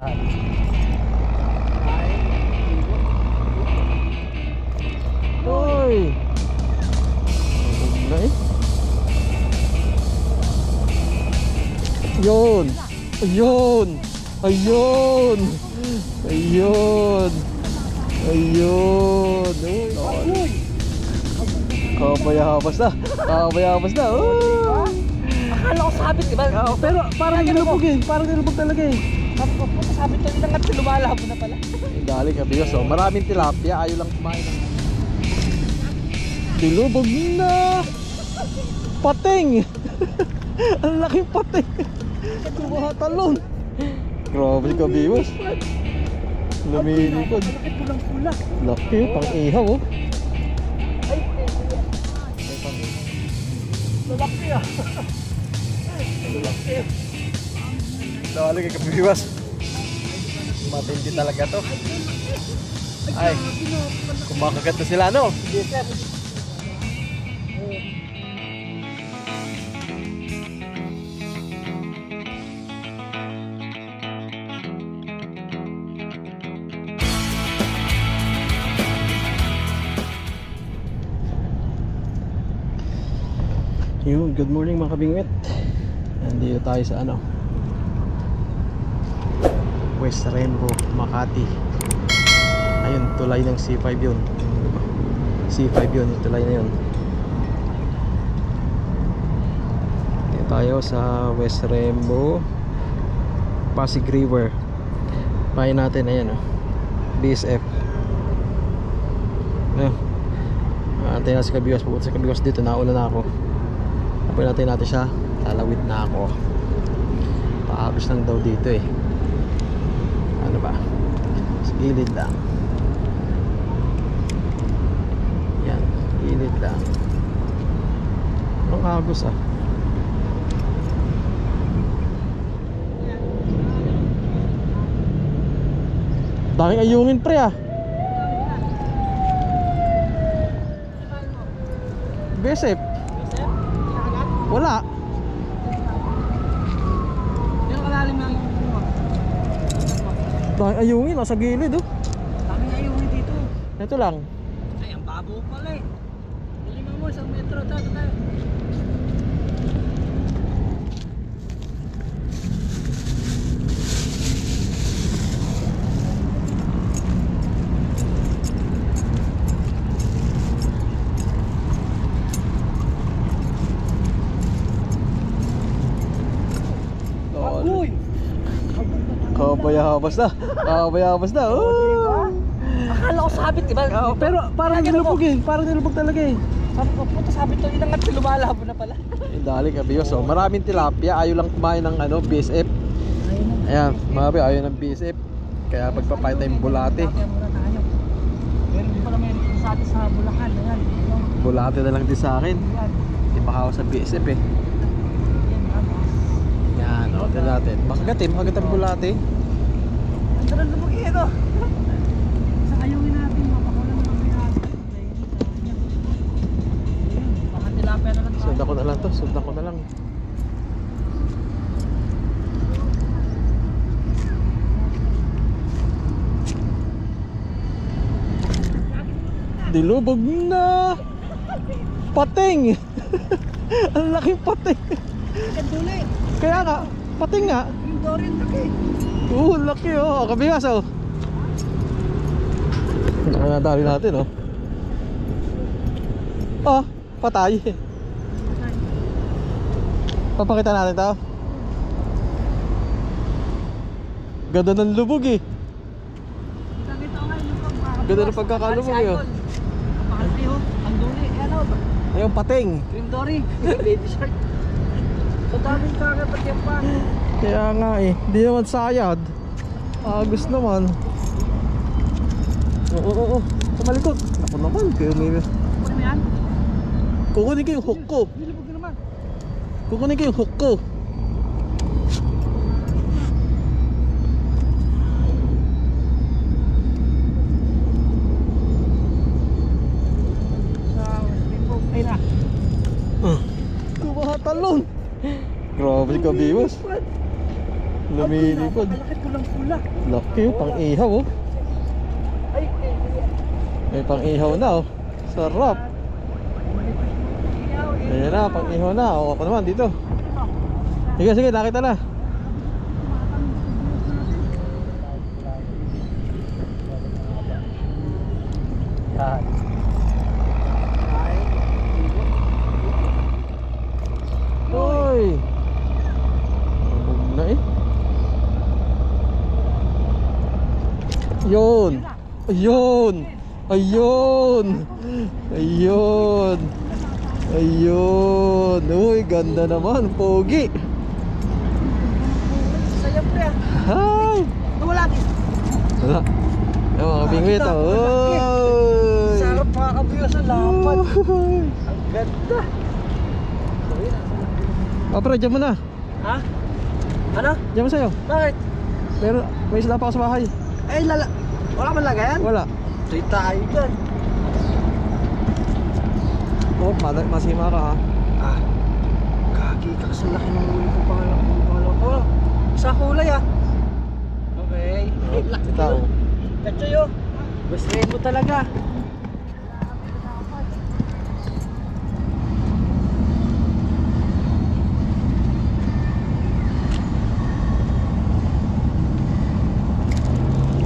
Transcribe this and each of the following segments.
Hoy! Ayun! Ayun! Ayun! Ayun! Ayun! Ayun! Kabayabas na! Kabayabas na! Akala ko sabit, diba? Pero parang nilubog eh. Parang nilubog talaga eh. Sabit to nila nga lumalabo na pala. Dali ka bigas oh. Maraming tilapia. Ayaw lang kumain ng... Nilubog na! Pating! Ang laking pating! Kumatalon! Grabe ka bigas. Lumilikod. Malaki pulang-pula. Laki, pang ihaw oh. Ay, lalaki ah. Lalaki. Dali ka bigas. Matindi talaga to. Ay, kumakagat na sila no? Yes, sir. Yun, good morning mga kabingwit. Nandito tayo sa ano, West Rembo, Makati. Ayun, tulay ng C5 yun. C5 yun, yung tulay na yun. Dito tayo sa West Rembo, Pasig River. Pahin natin, ayan oh, BSF. Ayun, antay na si Kabiwas. Pupunta si Kabiwas dito, nauna na ako. Tapos natin siya, lalawid na ako. Paabos lang daw dito eh. Ano ba? Sa gilid lang. Yan, gilid lang. Ang agos ah. Daming ayungin pre ah. Besep. Wala. Yung kalalim ng Daming ayungin, nasa gilid oh. daming ayungin dito. Ito lang. Ay, ang babo pala eh. Galingan mo, 1 metro. Tayo. Kabayabas na. Kabayabas na. Oh. Akala ko sabit, diba? Pero parang nilubog eh. Parang nilubog talaga eh. Sabi ko, puto sabit to nila nga lumalabo na pala. Dali ka bigas oh. Maraming tilapia. Ayaw lang kumain ng ano, BSF. Ayan, mga be, ayaw ng BSF. Kaya pagpapain tayong bulate. Pero di pala may sa atin sa Bulacan. Ayan. Bulate na lang din sa akin. Hindi pa ako sa BSF eh. Yan, order natin. Makagat ang bulate. Ang sarang lumaki ito. Sa ayungin natin, mapakulan ng mga natin. Baka tilapia na lang tayo. Sundan ko na lang to, sundan ko na lang. Dilubog na! Pating! Ang laking pating! Kaduli. Kaya nga, pating nga! Yung dorin, laki. Laki oh, kabigas oh. Nakadali natin oh. Oh, patay. Papakita natin to. Ganda ng lubog eh. Nakita ko nga yung lubog. Ganda ng pagkakalubog eh. Napakasli ho. Ang duli. Ano ba? Ayun, pating. Cream dory. Baby shark. So daming kakapat yan pa. Kaya nga eh, di naman sayad. Agos naman. Oo. Sa malikot. Ako naman, kayo may... Ano yan? Kukunin ko yung hook ko. Nilubog na naman. Kukunin ko yung hook ko. Sa Westport. Ay na. Kumahatalon. Grabe ka, Biwas. Lumilipad. Malaki pulang-pula. Laki oh, pang ihaw oh. Ay, May pang ihaw na oh. Sarap. Ayan na, pang ihaw na. O ako naman dito. Sige, sige, nakita na. yan. Uy. Huwag na eh. Yun. Ayun. Ayun. Ayun. Ayun. Uy, ganda naman. Pogi. Sayang pre ah. Hi. Wala. Wala. Yung mga bingwit oh. Uy. Sarap makakabuyo sa lapad. Uy. Ang ganda. Oh, pero dyan mo na. Ha? Ano? Dyan mo sa'yo. Bakit? Pero may isla pa ako sa bahay. Eh, wala man lagayan? Wala. Tuloy tayo dyan. Oh, masima ka ha. Ah, kaki ka sa laki ng ulo ko. Pangalaw ko. Sa kulay ah. Okay. Laki Ikaw. yun. Kachoy oh. Gustuin mo talaga.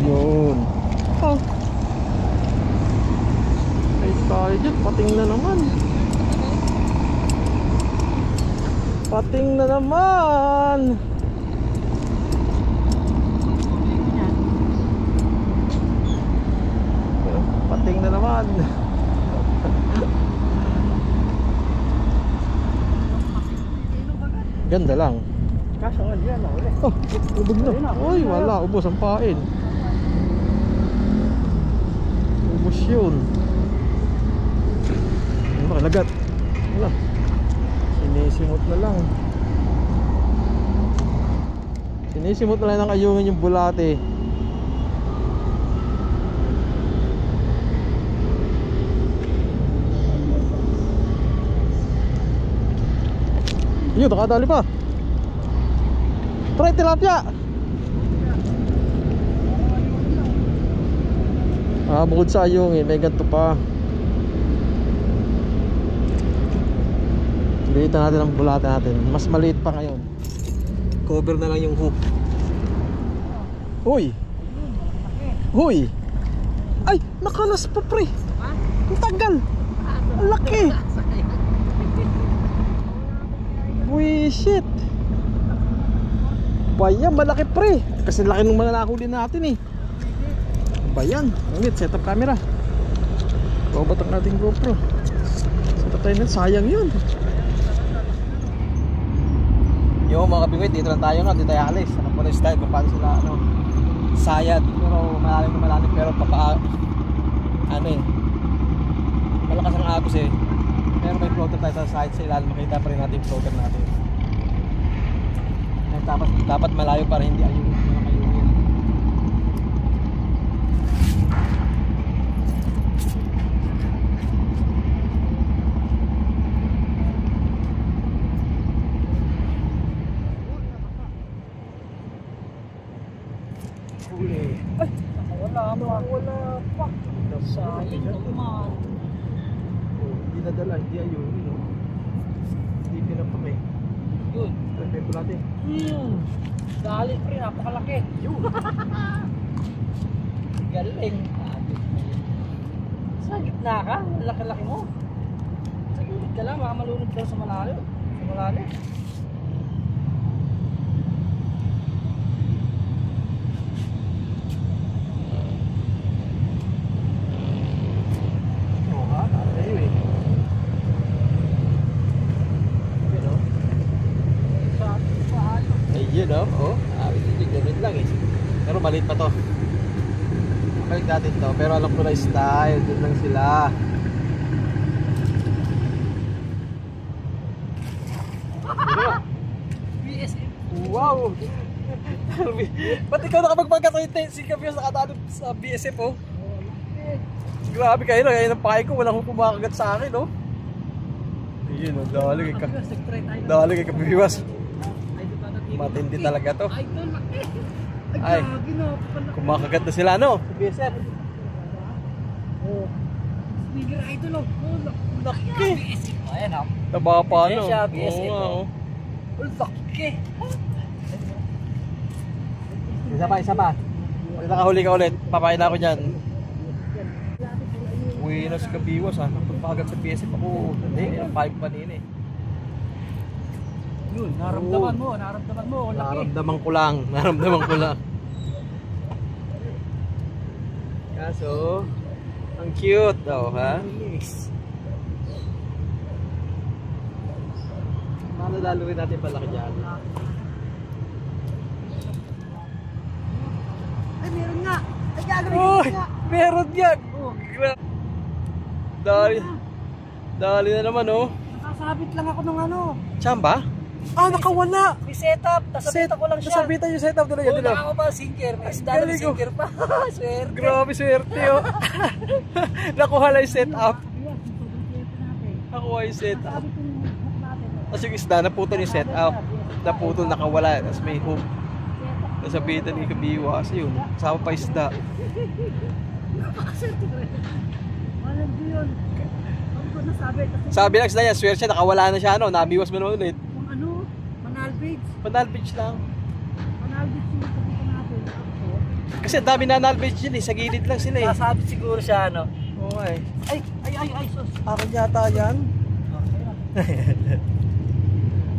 Yun. Oh. Ay tayo dyan. Pating na naman. Pating na naman. Pating na naman. Ganda lang. Kaso nga yan na ulit. Oh, ubog na. Uy, wala. Ubos ang pain. Ubos yun. Ano ba, lagat? Wala. Sinisimot na lang. Sinisimot na lang ng ayungin yung bulate. Yun, nakadali pa. Try tilapia. Ah, bukod sa ayungin, may ganito pa. Dito natin ang bulate natin. Mas maliit pa ngayon. Cover na lang yung hook. Hoy! Hoy! Ay! Nakalas pa pre! Ang tagal! Ang laki! Buisit! Bayan, malaki pre! Kasi laki nung mga nakuli natin eh. Bayan! Wait, set up camera. Babatak natin GoPro. Set up tayo na, sayang yun. Yo mga kabingwit, dito lang tayo nga, dito tayo alis. Ano po na style kung paano sila sayad. Pero malalim na malalim, pero ano eh, malakas ang agos eh. Pero may floater tayo sa side sa ilalim, makita pa rin natin yung floater natin. Dapat malayo para hindi ayungin. Ay, wala pa. Sayang naman. Hindi nadala, hindi ayungin. Hindi pinapang eh. Yun. Pwede natin. Dali pre, napakalaki. Yun. Galing. Sa gitna ka, laki-laki mo. Sa gilid ka lang, baka malunod daw sa malalim. Sa malalim. Ayun oh. Ganun lang eh. Pero maliit pa to. Balik natin to. Pero alam ko na style. Doon lang sila. BSF. Wow! Ba't ikaw nakapagpagkakita si Kapio sa katano sa BSF oh? Grabe kayo na. Ngayon ang pakay ko. Walang kumakagat sa akin oh. Ayun oh. Dali kay Kapiwas. Matindi talaga to. Ay, ito laki. Ay, Gagi na. Palaki. kumakagat na sila, no? BSF. Oh. Speaker idol oh. Oh, Laki. BSF. Ayan ah. Taba pa, no? Siya, BSF, Oo nga, oh. oh. Oh, laki. Isa pa. Pag nakahuli ka ulit, papain na ako dyan. Uwi na si Kabiwas, ha? Pagpakagat sa BSF ako, hindi, 5 kanina eh. Yun, naramdaman mo. Oh, laki. Naramdaman ko lang. Kaso, ang cute daw, ha? Yes. Paano laluin natin palaki dyan? Ay, meron nga. Ay, gagawin Uy! nga. Meron yan! Oh. Dali na naman, oh. Nakasabit lang ako ng ano. Chamba? Ah, nakawala! May setup. Nasabita ko lang siya. Nasabitan yung setup doon. Oo, ako pa sinker. May isda na sinker pa. Swerte. Grabe swerte, oh. Nakuha lang yung setup. Nakuha yung setup. Tapos yung isda, naputol yung setup. Naputol, nakawala. Tapos may hook. Nasabitan ni Kabiwas. Yun, kasama pa isda. Napakaswerte ko rin. Walang yun. Ang ko nasabi. Sabi lang sila yan, swerte siya, nakawala na siya, ano, nabiwas mo naman ulit. Kung ano, Manal Beach. Panal Beach lang. Manal Beach yung sabitan natin. Kasi ang dami na Panal Beach yun eh, sa gilid lang sila eh. Nasabit siguro siya, ano. Oo nga eh. Ay, sus. Akin yata yan.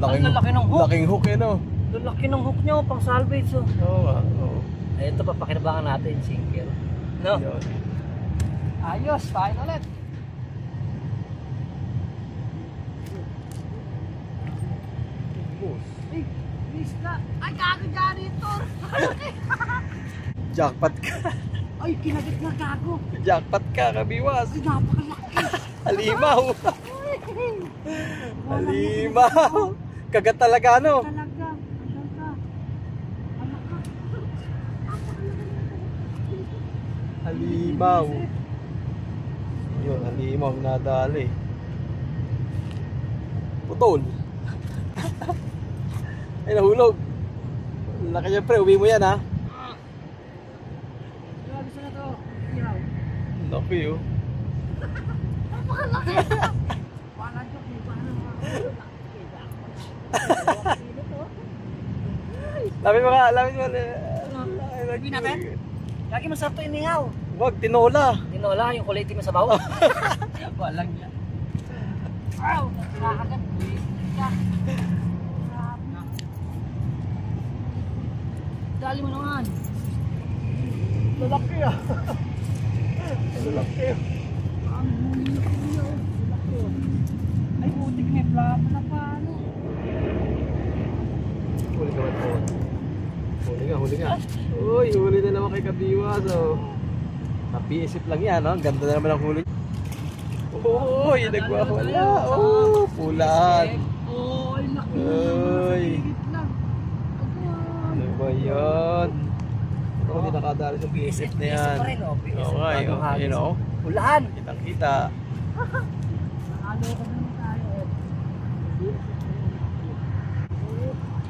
Ang lalaki ng hook. Laking hook eh, no? Laki ng hook niya, pang salvage. Oh. Oo nga, oo. Ay, ito, papakinabangan natin, sinker. No? Yun. Ayos, pain ulit. Ay, miss ka. Ay, gago janitor. Jackpot ka. Ay, kinagat na gago. Jackpot ka, Kabiwas. Ay, napakalaki. Halimaw. Halimaw. Kagat talaga, no? Talaga. Hanggang ka. Anak ka. Halimaw. Yun, halimaw nadali. Putol. Ay, nahulog. Laki niya, pre. Uwi mo yan, ha? Grabe sa na to. Ihaw. Laki, oh. Napakalaki. Wala joke. May paano mga. Lapit mo. Uwi natin? Lagi masarap to inihaw. Wag, tinola. Tinola, yung kulay itim sa bawo. Walang yan. Wow! Nakakagat. Dali mo naman. Lalaki, ah. Lalaki. Ang huli ko niya. Lalaki. Ay, putik may plata na pa. Ano? Huli ka ba ito? Huli nga. Uy, huli na naman kay Kabiwas, oh. Napiisip lang yan, no? Ganda na naman ang huli. Uy, nagwawala. Oh, pulaan. Oy, laki. Uy. Lang. Ano ba yan? Ako hindi nakadali sa BSF na yan. BSF pa rin, oh. BSF. Oo nga, yun, oh. Ulan. Kitang-kita. Nakalo ka naman tayo.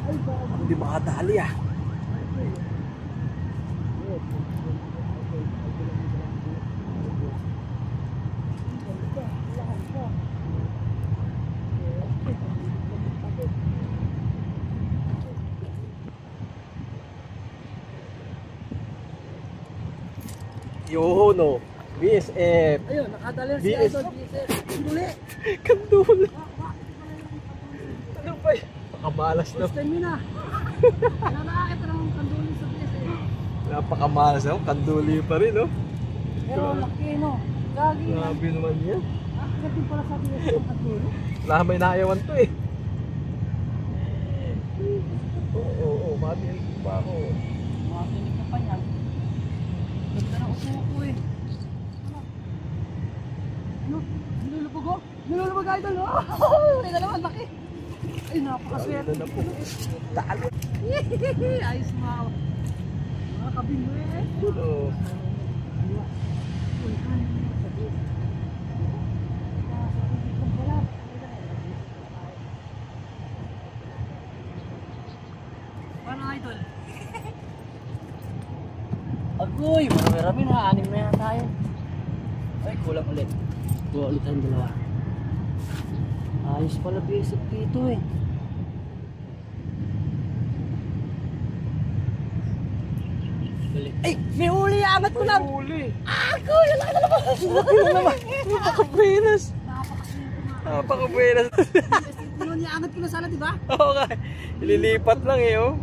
Ay, baka. Hindi makadali, ah. Yo, no. BSF. Ayun, nakadali si BS. Idol BSF. Duli. Kandula. Ano ba yun? Pakamalas na. First time yun ah. Nakakita ng kanduli sa BSF. Napakamalas na. Kanduli pa rin, no? Pero laki no. Gagi na. Grabe naman yan. Nakakita din pala sa BSF ng kanduli. Wala may naayawan to eh. Oo, matinig pa ako. Makinig ka pa niyan. Ganda ng upo ko eh. Ano? Nilulubog ko? Nilulubog Idol no? Ay na naman, laki. Ay, napakaswerte. Talo na po. Talo. Ayos mga kabingo eh. Oo. Agoy, marami na. 6 na yan tayo. Ay, kulang ulit. Kuha ulit tayong 2. Ayos pala basic dito eh. Ay, may huli! Angat ko lang! Huli! Agoy, laki na naman! Laki na naman! Napaka-buenas! Napaka-buenas! Angat ko na sana, diba? Oo nga. Ililipat lang eh, oh.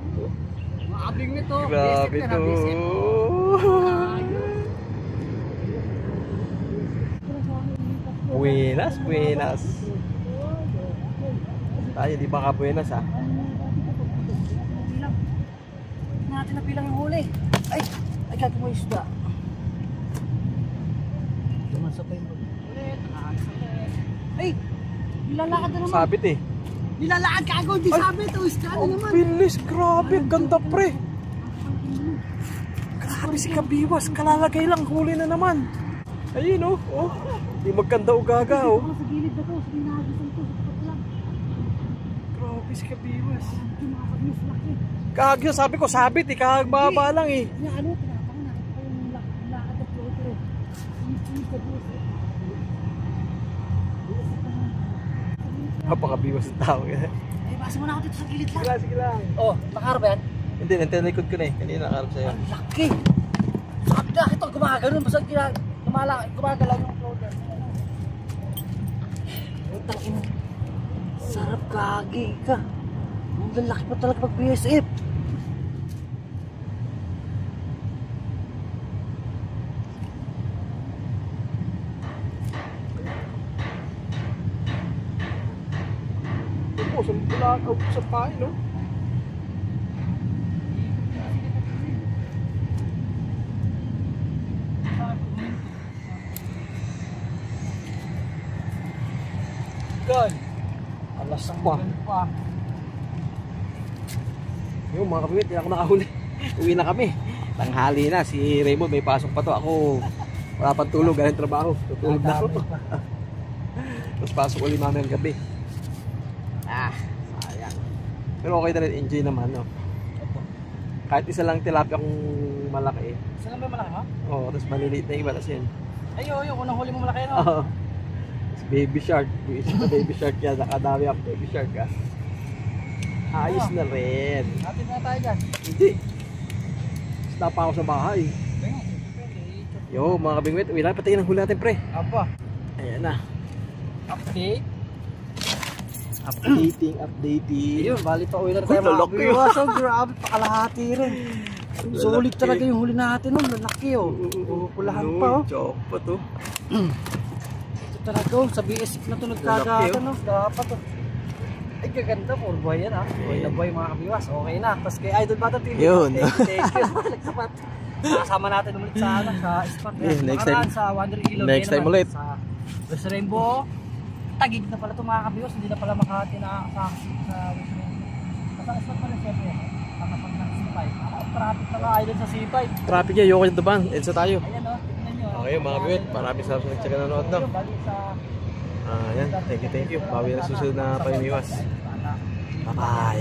Maabling nito. Grabe to. Buenas, buenas. Tayo, di ba ka buenas, ha? Natin na pilang yung huli. Ay, gagawin mo yung isda. Tumasapay mo. Ulit, ay, nilalakad na naman. Sabit eh. Nilalakad ka ako, hindi sabit. O, isda na naman. Bilis, grabe, ganda pre. Grabe si Kabiwas, kalalagay lang, huli na naman. Ayun oh, oh. Di magkanda o gaga oh. Sa gilid na to, sa ginagisan to, sa spot lang. Grabe si Kabiwas. Tumakag-miss laki. Kagyo, sabi ko sabit eh, kagbaba lang eh. Ano, tinapang na. Yung lakad na floater eh. Sa buso. Napakabiwas ng tao yan. Ay, basa mo na ako dito sa gilid lang. Sige lang. Oh, nakahara ba yan? Hindi, nantinikod ko na eh. Kanina nakarap sa'yo. Ang laki! Sabi na, ito gumagano'n. Basta gumagalaw yung floater. Utang ina. Sarap kagi ka. Ang lalaki pa talaga pag BSF. Ito, sa pain, no? Gan. Alas ang Pa. pa. Yung mga kabibit, hindi ako nakahuli. Uwi na kami. Tanghali na, si Raymond may pasok pa to. Ako, wala pang tulog, galing trabaho. Tutulog na ako. Tapos pasok ulit namin ang gabi. Sayang. Pero okay na rin, enjoy naman, no? Kahit isa lang tilapia kung malaki. Isa lang ba malaki ha? Oo, tapos maliliit na iba, tapos yun. Ay, yung unang huli mo malaki no? Oo. Tapos baby shark. Baby shark yan, nakadami ako baby shark, ha? Ayos na rin. Atin na tayo dyan. Hindi. Stop ako sa bahay. Yo, mga kabingwit, uwi na. Patayin ang huli natin, pre. Apa? Ayan na. Update. Updating. Ayun, bali pa uwi na tayo mga lalaki yun. kabiwas. Oh, grabe, pakalahati rin. Sulit talaga yung huli natin nun. Lalaki oh. Pulahan pa oh. Chok pa to. Ito talaga oh. Sa BSF na to nagkagatan oh. Dapat oh. Ay gaganda, puro buhay yan ha. Buhay na buhay mga kabiwas. Okay na. Tapos kay Idol Bata TV. Yun. Thank you. Nagsapat. Kasama natin ulit sa spot. Yeah, next time. Sa Wonder Ilog. Next time ulit. Sa West Rainbow. Tagig na pala itong mga kabiwas. Hindi na pala makahati na sa West Rainbow. Basta spot pala siyempre. Kakapag ng C5. Traffic na idol sa C5. Traffic yan, yung yung daban. Edsa tayo. Ayan o. Tignan nyo. Okay, mga kabingwit. Maraming salamat sa nagtsaga nanood, no? Bali sa... Ayan, thank you. Bawi na susunod na panimiwas. Bye-bye.